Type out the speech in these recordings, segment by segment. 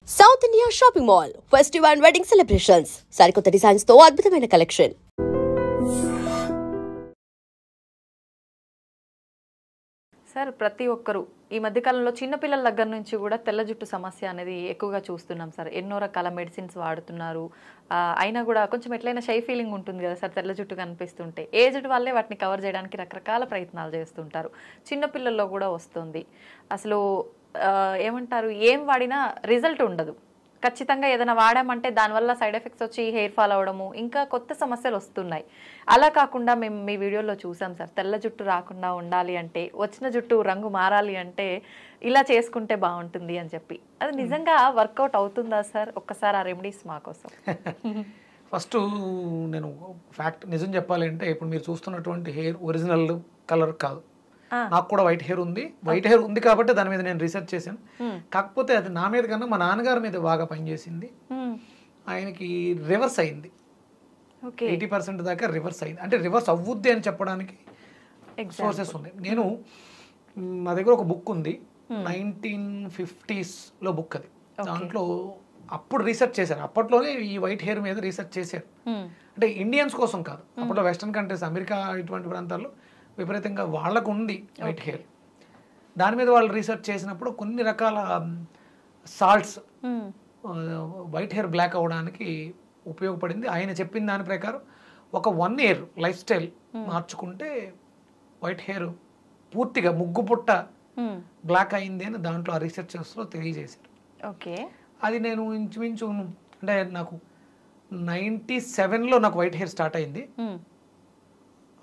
South India shopping mall festival and wedding celebrations సరికొత్త designs తో అద్భుతమైన కలెక్షన్. సార్ ప్రతి ఒక్కరు ఈ మధ్యకాలంలో చిన్నపిల్లల దగ్గర నుంచి కూడా తెల్ల జుట్టు సమస్య అనేది ఎక్కువగా చూస్తున్నాం సార్. ఎన్నో రకాల మెడిసిన్స్ వాడుతున్నారు, అయినా కూడా కొంచెం ఎట్లయినా షై ఫీలింగ్ ఉంటుంది కదా సార్ తెల్ల జుట్టు కనిపిస్తుంటే. ఏజ్డ్ వాళ్ళే వాటిని కవర్ చేయడానికి రకరకాల ప్రయత్నాలు చేస్తుంటారు. చిన్నపిల్లల్లో కూడా వస్తుంది. అసలు ఏమంటారు, ఏం వాడినా రిజల్ట్ ఉండదు. ఖచ్చితంగా ఏదైనా వాడామంటే దానివల్ల సైడ్ ఎఫెక్ట్స్ వచ్చి హెయిర్ ఫాల్ అవ్వడము, ఇంకా కొత్త సమస్యలు వస్తున్నాయి. అలా కాకుండా మేము మీ వీడియోలో చూసాం సార్, తెల్ల జుట్టు రాకుండా ఉండాలి అంటే, వచ్చిన జుట్టు రంగు మారాలి అంటే ఇలా చేసుకుంటే బాగుంటుంది అని చెప్పి. అది నిజంగా వర్కౌట్ అవుతుందా సార్? ఒక్కసారి ఆ రెమెడీస్ మా కోసం. ఫస్ట్ నేను ఫ్యాక్ట్ నిజం చెప్పాలి అంటే, ఇప్పుడు మీరు చూస్తున్నటువంటి హెయిర్ ఒరిజినల్ కలర్ కాదు. నాకు కూడా వైట్ హెయిర్ ఉంది. వైట్ హెయిర్ ఉంది కాబట్టి దాని మీద నేను రీసెర్చ్ చేశాను. కాకపోతే అది నా మీద కన్నా మా నాన్నగారి మీద బాగా పనిచేసింది. ఆయనకి రివర్స్ అయింది. 80% దాకా రివర్స్ అయింది. అంటే రివర్స్ అవ్వుద్ది అని చెప్పడానికి సోర్సెస్ ఉన్నాయి. నేను మా దగ్గర ఒక బుక్ ఉంది, 1950s బుక్. అది దాంట్లో అప్పుడు రీసెర్చ్ చేశారు. అప్పట్లోనే ఈ వైట్ హెయిర్ మీద రీసెర్చ్ చేశారు. అంటే ఇండియన్స్ కోసం కాదు, అప్పట్లో వెస్టర్న్ కంట్రీస్, అమెరికా ఇటువంటి ప్రాంతాల్లో విపరీతంగా వాళ్ళకు ఉంది వైట్ హెయిర్. దాని మీద వాళ్ళు రీసెర్చ్ చేసినప్పుడు కొన్ని రకాల సాల్ట్స్ వైట్ హెయిర్ బ్లాక్ అవ్వడానికి ఉపయోగపడింది. ఆయన చెప్పిన దాని ప్రకారం ఒక 1 year లైఫ్ స్టైల్ మార్చుకుంటే వైట్ హెయిర్ పూర్తిగా ముగ్గు పుట్ట బ్లాక్ అయింది అని దాంట్లో ఆ రీసెర్చర్స్లో తెలియజేశారు. ఓకే, అది నేను ఇంచుమించు అంటే నాకు 97లో నాకు వైట్ హెయిర్ స్టార్ట్ అయింది.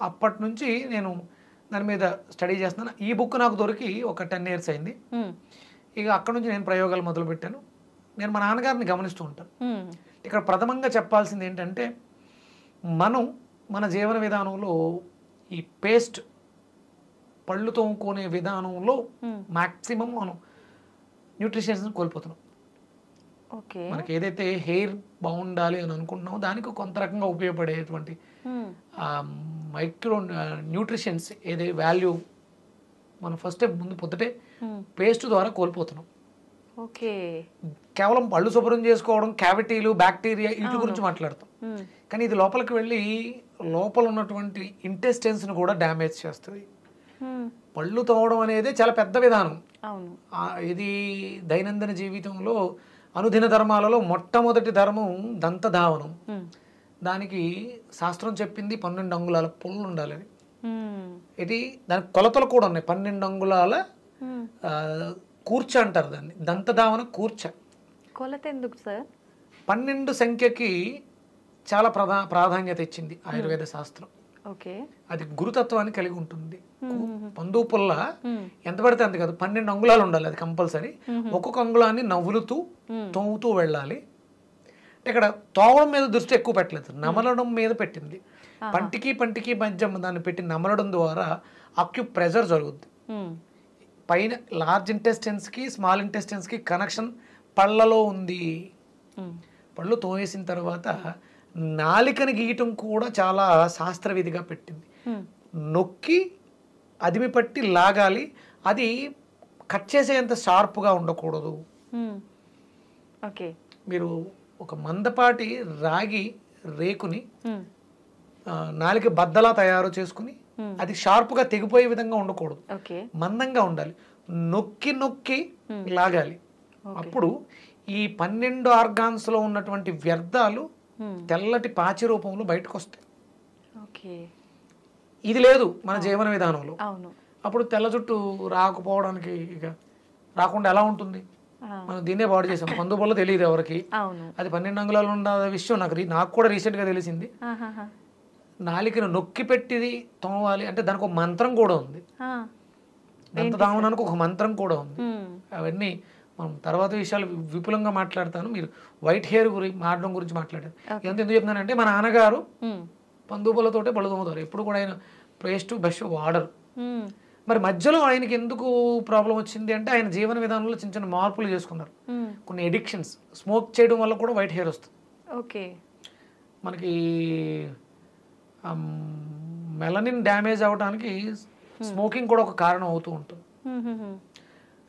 అప్పటి నుంచి నేను దాని మీద స్టడీ చేస్తున్నాను. ఈ బుక్ నాకు దొరికి ఒక 10 years అయింది. ఇక అక్కడ నుంచి నేను ప్రయోగాలు మొదలుపెట్టాను. నేను మా నాన్నగారిని గమనిస్తూ ఉంటాను. ఇక్కడ ప్రథమంగా చెప్పాల్సింది ఏంటంటే, మనం మన జీవన విధానంలో ఈ పేస్ట్ పళ్ళు తోముకునే విధానంలో మ్యాక్సిమం మనం న్యూట్రిషన్స్ని కోల్పోతున్నాం. మనకి ఏదైతే హెయిర్ బాగుండాలి అని అనుకుంటున్నామో దానికి కొంత రకంగా ఉపయోగపడేటువంటి మైక్రో న్యూట్రిషన్స్ ఏదే వాల్యూ మనం ఫస్ట్ ముందు పొద్దుటే పేస్ట్ ద్వారా కోల్పోతున్నాం. కేవలం పళ్ళు శుభ్రం చేసుకోవడం, క్యావిటీలు, బ్యాక్టీరియా వీటి గురించి మాట్లాడతాం. కానీ ఇది లోపలికి వెళ్ళి లోపల ఉన్నటువంటి ఇంటెస్టైన్స్ని కూడా డ్యామేజ్ చేస్తుంది. పళ్ళు తోమడం అనేది చాలా పెద్ద విధానం. ఇది దైనందిన జీవితంలో అనుదిన ధర్మాలలో మొట్టమొదటి ధర్మం దంతధావనం. దానికి శాస్త్రం చెప్పింది 12 అంగుళాల పుల్లు ఉండాలని. ఇది దానికి కొలతలు కూడా ఉన్నాయి. 12 అంగుళాల కూర్చ అంటారు దాన్ని, దంతధావన కూర్చ. కొలత ఎందుకు సార్? 12 సంఖ్యకి చాలా ప్రాధాన్యత ఇచ్చింది ఆయుర్వేద శాస్త్రం. అది గురుతత్వాన్ని కలిగి ఉంటుంది. పందు పుల్ల ఎంత పడితే అంత కాదు, 12 అంగుళాలు ఉండాలి. అది కంపల్సరీ. ఒక్కొక్క అంగుళాన్ని నవ్వులుతూ తోముతూ వెళ్ళాలి. ఇక్కడ తోమడం మీద దృష్టి ఎక్కువ పెట్టలేదు, నమలడం మీద పెట్టింది. పంటికి మధ్య దాన్ని పెట్టి నమలడం ద్వారా అక్యు ప్రెజర్ జరుగుద్ది. పైన లార్జ్ ఇంటెస్టైన్స్కి స్మాల్ ఇంటెస్టైన్స్కి కనెక్షన్ పళ్ళలో ఉంది. పళ్ళు తోమేసిన తర్వాత నాలికని గీయటం కూడా చాలా శాస్త్రవిధిగా పెట్టింది. నొక్కి అదిమి పట్టి లాగాలి. అది కట్ చేసేంత షార్ప్గా ఉండకూడదు. మీరు ఒక మందపాటి రాగి రేకుని నాలిక బద్దలా తయారు చేసుకుని అది షార్ప్గా తెగిపోయే విధంగా ఉండకూడదు, మందంగా ఉండాలి. నొక్కి నొక్కి లాగాలి. అప్పుడు ఈ 12 ఆర్గాన్స్లో ఉన్నటువంటి వ్యర్థాలు తెల్లటి పాచి రూపంలో బయటకు వస్తాయి. ఇది లేదు మన జీవన విధానంలో. అప్పుడు తెల్ల జుట్టు రాకపోవడానికి ఇక రాకుండా ఎలా ఉంటుంది? మనం దీన్నే పాడు చేసాం. పందు వల్ల తెలియదు ఎవరికి. అది 12 అంగుళాలు ఉన్న విషయం నాకు కూడా రీసెంట్ గా తెలిసింది. నాలికను నొక్కి పెట్టి తోమాలి అంటే దానికి ఒక మంత్రం కూడా ఉంది. దంతధావనానికి ఒక మంత్రం కూడా ఉంది. అవన్నీ మనం తర్వాత విషయాలు విపులంగా మాట్లాడతాను. మీరు వైట్ హెయిర్ మారడం గురించి మాట్లాడారు. ఎందుకు చెప్తున్నానంటే, మా నాన్నగారు పందుపులతోటే పళ్ళు తోముతారు. ఎప్పుడు కూడా ఆయన పేస్ట్ బ్రష్ వాడరు. మరి మధ్యలో ఆయనకి ఎందుకు ప్రాబ్లం వచ్చింది అంటే, ఆయన జీవన విధానంలో చిన్న చిన్న మార్పులు చేసుకున్నారు. కొన్ని ఎడిక్షన్స్, స్మోక్ చేయడం వల్ల కూడా వైట్ హెయిర్ వస్తుంది. మనకి మెలనిన్ డ్యామేజ్ అవడానికి స్మోకింగ్ కూడా ఒక కారణం అవుతూ ఉంటుంది.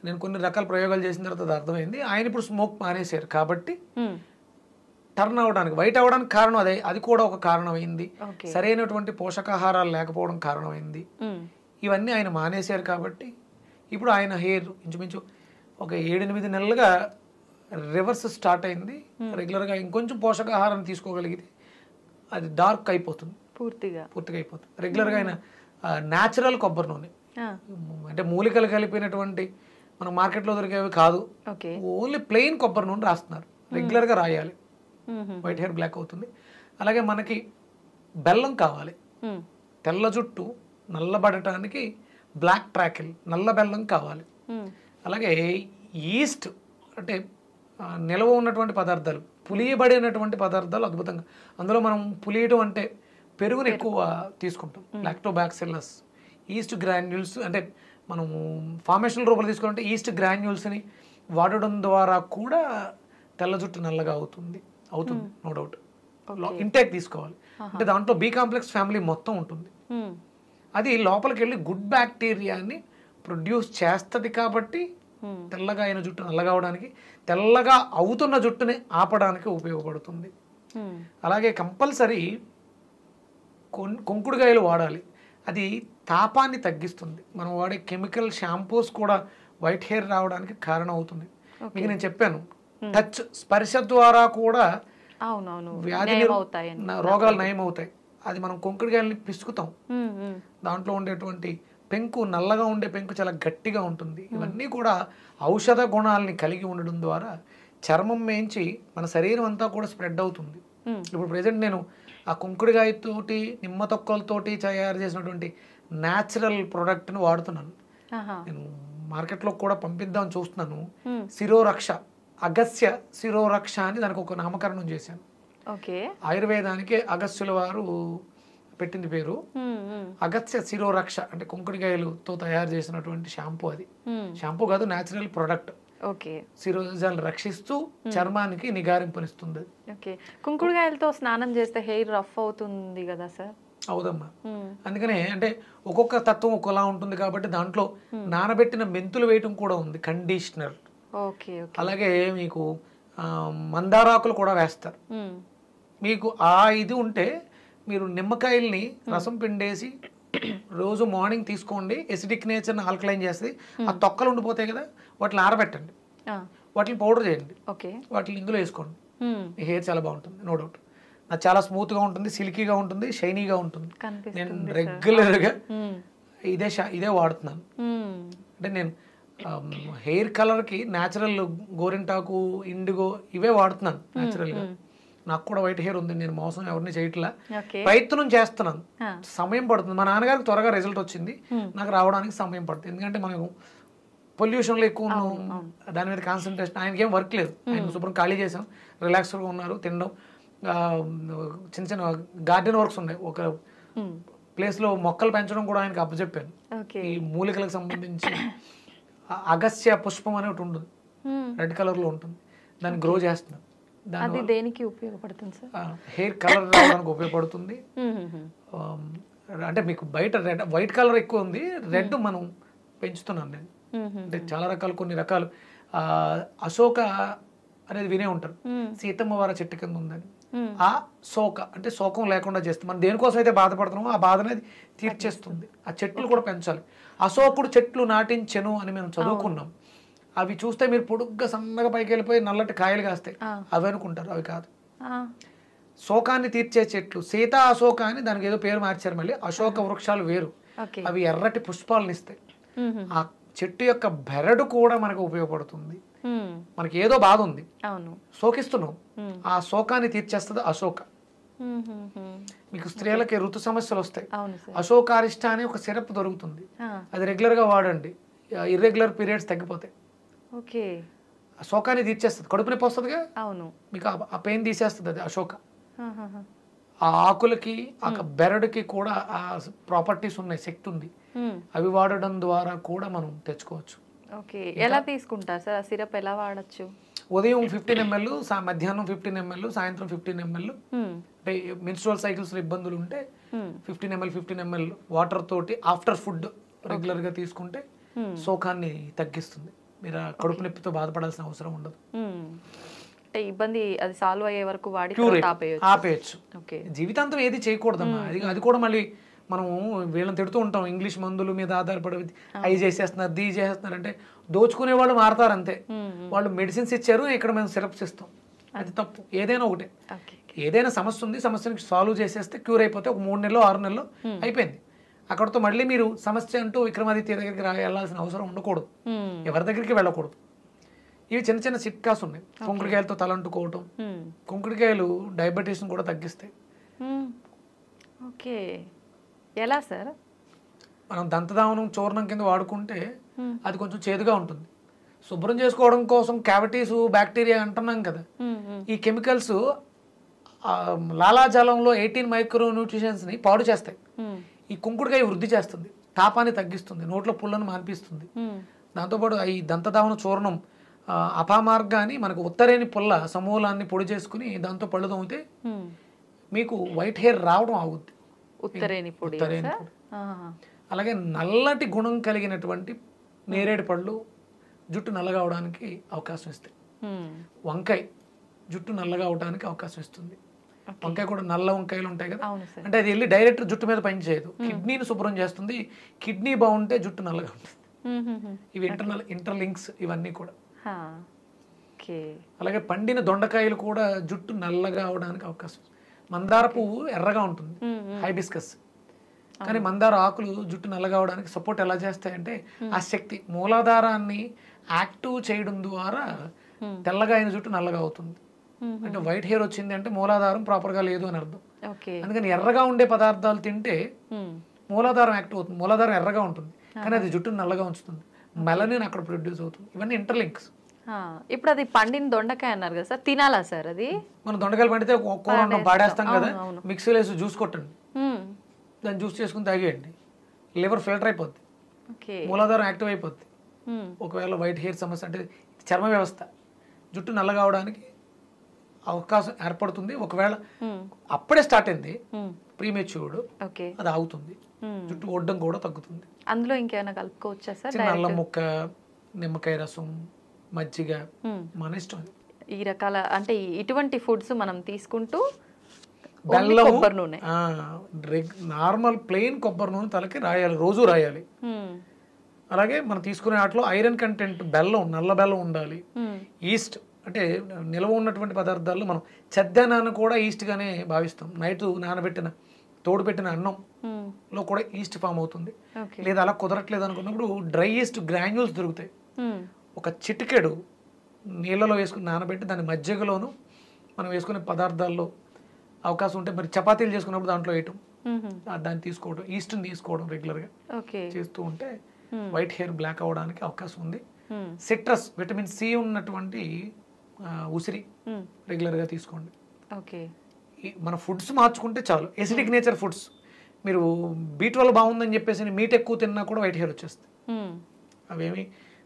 నేను కొన్ని రకాల ప్రయోగాలు చేసిన తర్వాత అది అర్థమైంది. ఆయన ఇప్పుడు స్మోక్ మానేశారు కాబట్టి టర్న్ అవడానికి, వైట్ అవ్వడానికి కారణం అదే, అది కూడా ఒక కారణమైంది. సరైనటువంటి పోషకాహారాలు లేకపోవడం కారణమైంది. ఇవన్నీ ఆయన మానేశారు కాబట్టి ఇప్పుడు ఆయన హెయిర్ ఇంచుమించు ఒక 7-8 నెలలుగా రివర్స్ స్టార్ట్ అయింది. రెగ్యులర్గా ఇంకొంచెం పోషకాహారం తీసుకోగలిగితే అది డార్క్ అయిపోతుంది, పూర్తిగా అయిపోతుంది. రెగ్యులర్గా ఆయన న్యాచురల్ కొబ్బరి నూనె, అంటే మూలికలు కలిపినటువంటి మన మార్కెట్లో దొరికేవి కాదు, ఓన్లీ ప్లెయిన్ కొబ్బరి నూనె రాస్తున్నారు. రెగ్యులర్గా రాయాలి, వైట్ హెయిర్ బ్లాక్ అవుతుంది. అలాగే మనకి బెల్లం కావాలి, తెల్ల జుట్టు నల్లబడటానికి బ్లాక్ ట్రాకిల్, నల్ల బెల్లం కావాలి. అలాగే ఈస్ట్ అంటే నిల్వ ఉన్నటువంటి పదార్థాలు, పులియబడినటువంటి పదార్థాలు అద్భుతంగా, అందులో మనం పులియడం అంటే పెరుగుని ఎక్కువ తీసుకుంటాం. లాక్టోబాక్సిల్లస్, ఈస్ట్ గ్రాన్యూల్స్, అంటే మనము ఫార్మేషన్ రూపంలో తీసుకుంటే ఈస్ట్ గ్రాన్యూల్స్ని వాడడం ద్వారా కూడా తెల్ల జుట్టు నల్లగా అవుతుంది, నో డౌట్. ఇంటేక్ తీసుకోవాలి, అంటే దాంట్లో బి కాంప్లెక్స్ ఫ్యామిలీ మొత్తం ఉంటుంది. అది లోపలికి వెళ్ళి గుడ్ బ్యాక్టీరియాని ప్రొడ్యూస్ చేస్తుంది కాబట్టి తెల్లగా అయిన జుట్టు నల్లగా అవడానికి, తెల్లగా అవుతున్న జుట్టుని ఆపడానికి ఉపయోగపడుతుంది. అలాగే కంపల్సరీ కుంకుడుకాయలు వాడాలి, అది తాపాన్ని తగ్గిస్తుంది. మనం వాడే కెమికల్ షాంపూస్ కూడా వైట్ హెయిర్ రావడానికి కారణం అవుతుంది. మీకు నేను చెప్పాను, టచ్ స్పర్శ ద్వారా కూడా వ్యాధి రోగాలు నయమవుతాయి. అది మనం కుంకుడుకాయలని పిసుకుతాం, దాంట్లో ఉండేటువంటి పెంకు, నల్లగా ఉండే పెంకు చాలా గట్టిగా ఉంటుంది. ఇవన్నీ కూడా ఔషధ గుణాలని కలిగి ఉండడం ద్వారా చర్మం మేంచి మన శరీరం అంతా కూడా స్ప్రెడ్ అవుతుంది. ఇప్పుడు ప్రెసెంట్ నేను ఆ కుంకుడుకాయతోటి, నిమ్మ తొక్కలతోటి తయారు చేసినటువంటి న్యాచురల్ ప్రోడక్ట్ని వాడుతున్నాను. నేను మార్కెట్లో కూడా పంపిద్దామని చూస్తున్నాను. శిరోరక్ష, అగస్య శిరోరక్ష అని దానికి ఒక నామకరణం చేశాను. ఆయుర్వేదానికి అగస్యుల వారు పెట్టింది పేరు. అగస్య శిరోరక్ష అంటే కుంకుడుకాయలతో తయారు చేసినటువంటి షాంపూ. అది షాంపూ కాదు, న్యాచురల్ ప్రొడక్ట్. శిరోజాలు రక్షిస్తూ చర్మానికి నిగారింపునిస్తుంది. కుంకుడుకాయలతో స్నానం చేస్తే హెయిర్ రఫ్ అవుతుంది కదా సార్? అవుదమ్మా, అందుకనే అంటే ఒక్కొక్క తత్వం ఒకలా ఉంటుంది కాబట్టి దాంట్లో నానబెట్టిన మెంతులు వేయటం కూడా ఉంది, కండిషనర్. అలాగే మీకు మందారాకులు కూడా వేస్తారు. మీకు ఆ ఇది ఉంటే మీరు నిమ్మకాయల్ని రసం పిండేసి రోజు మార్నింగ్ తీసుకోండి. ఎసిడిక్ నేచర్ని ఆల్కలైన్ చేస్తుంది. ఆ తొక్కలు ఉండిపోతాయి కదా, వాటిని ఆరబెట్టండి, వాటిని పౌడర్ చేయండి, వాటిని ఇందులో వేసుకోండి. మీ హెయిర్ చాలా బాగుంటుంది, నో డౌట్. నాకు చాలా స్మూత్గా ఉంటుంది, సిల్కీగా ఉంటుంది, షైనీగా ఉంటుంది. నేను రెగ్యులర్గా ఇదే వాడుతున్నాను. అంటే నేను హెయిర్ కలర్కి న్యాచురల్ గోరింటాకు, ఇండిగో ఇవే వాడుతున్నాను న్యాచురల్గా. నాకు కూడా వైట్ హెయిర్ ఉంది, నేను మోసం ఎవరిని చేయట్లా, ప్రయత్నం చేస్తున్నాను. సమయం పడుతుంది. మా నాన్నగారికి త్వరగా రిజల్ట్ వచ్చింది, నాకు రావడానికి సమయం పడుతుంది. ఎందుకంటే మనకు పొల్యూషన్లో ఎక్కువ ఉన్నాం, దాని మీద కాన్సన్ట్రేషన్. ఆయనకి ఏం వర్క్ లేదు, ఆయన శుభ్రం ఖాళీ చేసాం, రిలాక్స్గా ఉన్నారు, తినడం, చిన్న చిన్న గార్డెన్ వర్క్స్ ఉన్నాయి. ఒక ప్లేస్లో మొక్కలు పెంచడం కూడా ఆయనకి అప్పచెప్పాను. ఈ మూలికలకు సంబంధించి అగస్య పుష్పం అనే ఒకటి ఉంటుంది, రెడ్ కలర్లో ఉంటుంది, దాన్ని గ్రో చేస్తున్నాను. అది దేనికి ఉపయోగపడుతుంది సార్? హెయిర్ కలర్ రావడానికి ఉపయోగపడుతుంది. అంటే మీకు బయట రెడ్, వైట్ కలర్ ఎక్కువ ఉంది, రెడ్ మనం పెంచుతున్నాను నేను. అంటే చాలా రకాలు, కొన్ని రకాలు అశోక అనేది వినే ఉంటారు, సీతమ్మ వారి చెట్టు కింద ఉందని. ఆ శోక అంటే శోకం లేకుండా చేస్తుంది. మనం దేనికోసం అయితే బాధపడుతున్నామో ఆ బాధ అనేది తీర్చేస్తుంది. ఆ చెట్లు కూడా పెంచాలి. అశోకుడు చెట్లు నాటించెను అని మేము చదువుకున్నాం. అవి చూస్తే మీరు పొడుగ్గా సన్నగా పైకి వెళ్ళిపోయి నల్లటి కాయలు కాస్తాయి, అవి అనుకుంటారు, అవి కాదు. శోకాన్ని తీర్చే చెట్లు సీతా అశోక అని దానికి ఏదో పేరు మార్చారు. మళ్ళీ అశోక వృక్షాలు వేరు, అవి ఎర్రటి పుష్పాలను ఇస్తాయి. ఆ చెట్టు యొక్క బెరడు కూడా మనకు ఉపయోగపడుతుంది. మనకి ఏదో బాధ ఉంది, శోకిస్తున్నాం, ఆ శోకాన్ని తీర్చేస్తుంది అశోక. మీకు స్త్రీలకి ఋతు సమస్యలు వస్తాయి, అశోకారిష్ట అని ఒక సిరప్ దొరుకుతుంది, అది రెగ్యులర్ గా వాడండి, ఇర్రెగ్యులర్ పీరియడ్స్ తగ్గిపోతాయి. శోకాన్ని తీర్చేస్తుంది, కడుపు నొప్పి వస్తుందిగా, మీకు ఆ పెయిన్ తీసేస్తుంది అది అశోక. ఆ ఆకులకి, ఆ బెరడుకి కూడా ఆ ప్రాపర్టీస్ ఉన్నాయి, శక్తి ఉంది. అవి వాడడం ద్వారా కూడా మనం తెచ్చుకోవచ్చు. ఎలా తీసుకుంటారు సార్ సిరప్, ఎలా వాడచ్చు? ఉదయం 15 ml, మధ్యాహ్నం 15 ml, సాయంత్రం 15 ml. అంటే మెన్స్ట్రువల్ సైకిల్స్ ఇబ్బందులు ఉంటే 15 ml వాటర్ తోటి ఆఫ్టర్ ఫుడ్ రెగ్యులర్ గా తీసుకుంటే శోకాన్ని తగ్గిస్తుంది. మీరు ఆ కడుపు నొప్పితో బాధపడాల్సిన అవసరం ఉండదు. అంటే ఇబ్బంది అది సాల్వ్ అయ్యే వరకు వాడి క్యూర్ ఆపేయచ్చు. ఓకే, జీవితాంతం ఏది చేయకూడదమ్మా. అది కూడా మళ్ళీ మనం వీళ్ళని తిడుతూ ఉంటాం, ఇంగ్లీష్ మందుల మీద ఆధారపడి అవి చేసేస్తున్నారు, దీ చేసేస్తున్నారు అంటే దోచుకునే వాళ్ళు మారతారు అంతే. వాళ్ళు మెడిసిన్స్ ఇచ్చారు, ఇక్కడ మేము సిరప్స్ ఇస్తాం, అది తప్పు. ఏదైనా ఒకటే, ఏదైనా సమస్య ఉంది, సమస్యని సాల్వ్ చేసేస్తే క్యూర్ అయిపోతే ఒక 3 నెలలో 6 నెలలో అయిపోయింది. అక్కడతో మళ్ళీ మీరు సమస్య అంటూ విక్రమాదిత్య దగ్గరికి వెళ్ళాల్సిన అవసరం ఉండకూడదు, ఎవరి దగ్గరికి వెళ్ళకూడదు. ఇవి చిన్న చిన్న చిట్కాస్ ఉన్నాయి. కుంకుడుకాయలతో తలంటుకోవటం, కుంకుడుకాయలు డయాబెటీస్ని కూడా తగ్గిస్తాయి. ఓకే, ఎలా సార్? మనం దంతధావనం చూర్ణం కింద వాడుకుంటే అది కొంచెం చేదుగా ఉంటుంది. శుభ్రం చేసుకోవడం కోసం క్యావిటీస్ బ్యాక్టీరియా అంటున్నాం కదా, ఈ కెమికల్స్ లాలాజలంలో 18 మైక్రో న్యూట్రిషన్స్ని పాడు చేస్తాయి. ఈ కుంకుడుకాయ వృద్ధి చేస్తుంది, తాపాన్ని తగ్గిస్తుంది, నోట్లో పుల్లను మాన్పిస్తుంది. దాంతోపాటు ఈ దంతధావన చూర్ణం అపామార్గాన్ని మనకు ఉత్తరేని పుల్ల సమూలాన్ని పొడి చేసుకుని దాంతో పళ్ళు తోమితే మీకు వైట్ హెయిర్ రావడం ఆగుద్ది. ఉత్తరేని పొడి. అలాగే నల్లటి గుణం కలిగినటువంటి నేరేడు పళ్ళు జుట్టు నల్లగా అవడానికి అవకాశం ఇస్తాయి. వంకాయ జుట్టు నల్లగా అవడానికి అవకాశం ఇస్తుంది. వంకాయ కూడా నల్ల వంకాయలు ఉంటాయి కదా, అంటే అది వెళ్ళి డైరెక్ట్ జుట్టు మీద పని చేయదు, కిడ్నీని శుభ్రం చేస్తుంది. కిడ్నీ బాగుంటే జుట్టు నల్లగా ఉంటుంది. ఇవి ఇంటర్లింక్స్ ఇవన్నీ కూడా. అలాగే పండిన దొండకాయలు కూడా జుట్టు నల్లగా అవడానికి అవకాశం. మందార పువ్వు ఎర్రగా ఉంటుంది, హైబిస్కస్, కానీ మందార ఆకులు జుట్టు నల్లగా అవడానికి సపోర్ట్ ఎలా చేస్తాయంటే ఆ శక్తి మూలాధారాన్ని యాక్టివ్ చేయడం ద్వారా తెల్లగా అయిన జుట్టు నల్లగా అవుతుంది. అంటే వైట్ హెయిర్ వచ్చింది అంటే మూలాధారం ప్రాపర్గా లేదు అని అర్థం. అందుకని ఎర్రగా ఉండే పదార్థాలు తింటే మూలాధారం యాక్టివ్ అవుతుంది. మూలాధారం ఎర్రగా ఉంటుంది కానీ అది జుట్టును నల్లగా ఉంచుతుంది, మెలనిన్ అక్కడ ప్రొడ్యూస్ అవుతుంది. ఇవన్నీ ఇంటర్లింక్స్. ఇప్పుడు అది పండిన దొండకాయ అన్నారు కదా సార్, తినాలా సార్? అది మనం దొండకాయలు పండితే కూర పాడేస్తాం కదా, మిక్సీలో వేసి జ్యూస్ కొట్టండి, దాన్ని జ్యూస్ చేసుకుని తాగేయండి, లివర్ ఫిల్టర్ అయిపోద్ది, మూలాధారం యాక్టివ్ అయిపోద్ది. ఒకవేళ వైట్ హెయిర్ సమస్య అంటే చర్మ వ్యవస్థ జుట్టు నల్లగా అవడానికి అవకాశం ఏర్పడుతుంది. ఒకవేళ అప్పుడే స్టార్ట్ అయింది ప్రీమెచ్యూర్డ్, అది ఆగుతుంది, జుట్టు ఒడ్డం కూడా తగ్గుతుంది. అందులో ఇంకేమైనా కలుపుకోవచ్చా సార్? అల్లం ముక్క, నిమ్మకాయ రసం, మజ్జిగ, మన ఇష్టం. ఈ రకాల అంటే ఇటువంటి ఫుడ్స్ మనం తీసుకుంటూ బెల్లం, కొబ్బరి నూనె, నార్మల్ ప్లెయిన్ కొబ్బరి నూనె తలకి రాయాలి, రోజు రాయాలి. అలాగే మనం తీసుకునే వాటిలో ఐరన్ కంటెంట్, బెల్లం, నల్ల బెల్లం ఉండాలి. ఈస్ట్ అంటే నిల్వ ఉన్నటువంటి పదార్థాల్లో మనం చెద్దనాన్ని కూడా ఈస్ట్ గానే భావిస్తాం. నైట్ నానబెట్టిన తోడు పెట్టిన అన్నంలో కూడా ఈస్ట్ ఫామ్ అవుతుంది. లేదా అలా కుదరట్లేదు అనుకున్నప్పుడు డ్రై ఈస్ట్ గ్రాన్యూల్స్ దొరుకుతాయి. ఒక చిటికెడు నీళ్ళలో వేసుకుని నానబెట్టి దాని మజ్జిగలోను మనం వేసుకునే పదార్థాల్లో అవకాశం ఉంటే, మరి చపాతీలు చేసుకున్నప్పుడు దాంట్లో వేయటం, దాన్ని తీసుకోవడం, ఈస్ట్ని తీసుకోవడం రెగ్యులర్గా చేస్తూ ఉంటే వైట్ హెయిర్ బ్లాక్ అవ్వడానికి అవకాశం ఉంది. సిట్రస్, విటమిన్ సి ఉన్నటువంటి ఉసిరి రెగ్యులర్గా తీసుకోండి. మన ఫుడ్స్ మార్చుకుంటే చాలు. ఎసిడిక్ నేచర్ ఫుడ్స్, మీరు B12 బాగుందని చెప్పేసి మీట్ ఎక్కువ తిన్నా కూడా వైట్ హెయిర్ వచ్చేస్తుంది. అవేమి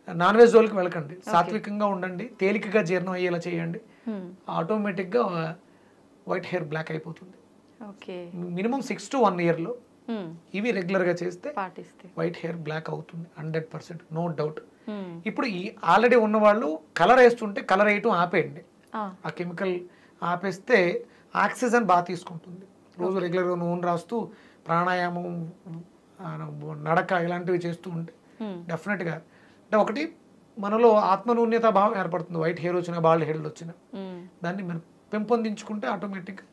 నాన్ వెజ్ జోలికి వెళ్ళకండి, సాత్వికంగా ఉండండి, తేలికగా జీర్ణం అయ్యేలా చేయండి, ఆటోమేటిక్గా వైట్ హెయిర్ బ్లాక్ అయిపోతుంది. మినిమం 6 to 1 year ఇవి రెగ్యులర్గా చేస్తే వైట్ హెయిర్ బ్లాక్ అవుతుంది 100%, నో డౌట్. ఇప్పుడు ఈ ఆల్రెడీ ఉన్న వాళ్ళు కలర్ వేస్తుంటే కలర్ వేయటం ఆపేయండి. ఆ కెమికల్ ఆపేస్తే ఆక్సిజన్ బాగా తీసుకుంటుంది. రోజు రెగ్యులర్గా నూనె రాస్తూ ప్రాణాయామం, నడక ఇలాంటివి చేస్తూ ఉంటే డెఫినెట్గా అంటే ఒకటి మనలో ఆత్మనూన్యత భావం ఏర్పడుతుంది. వైట్ హెయిర్ వచ్చినా, బాల్డ్ హెయిర్ వచ్చినా దాన్ని మనం పెంపొందించుకుంటే ఆటోమేటిక్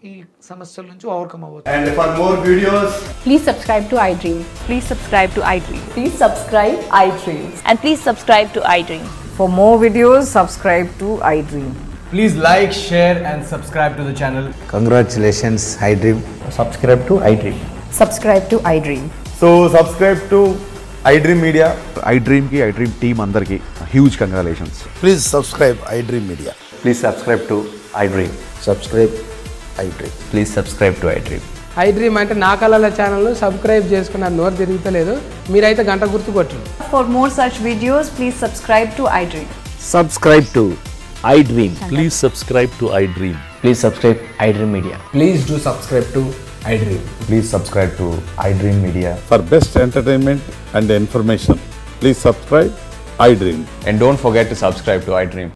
ఈ సమస్యల నుంచి ఓవర్కమ్ అవ్వచ్చు. And for more videos, please subscribe to iDream. Please subscribe to iDream. Please subscribe iDream. And please subscribe to iDream. For more videos, subscribe to iDream. please like, share and subscribe to the channel. Congratulations, iDream. Subscribe to iDream. Subscribe to iDream. So subscribe to iDream Media. iDream ki iDream team andarki huge congratulations. Please subscribe iDream Media. Please subscribe to iDream. Subscribe iDream. Please subscribe to iDream. iDream అంటే నా కళల ఛానల్ను subscribe చేసుకున్న నోరు తిరుగుతలేదు, మీరైతే గంట గుర్తు కొట్టండి. For more such videos, please subscribe to iDream. Subscribe to iDream. Please subscribe to iDream. Please subscribe iDream Media. Please do subscribe to iDream. Please subscribe to iDream Media. For best entertainment and information, please subscribe iDream. And don't forget to subscribe to iDream.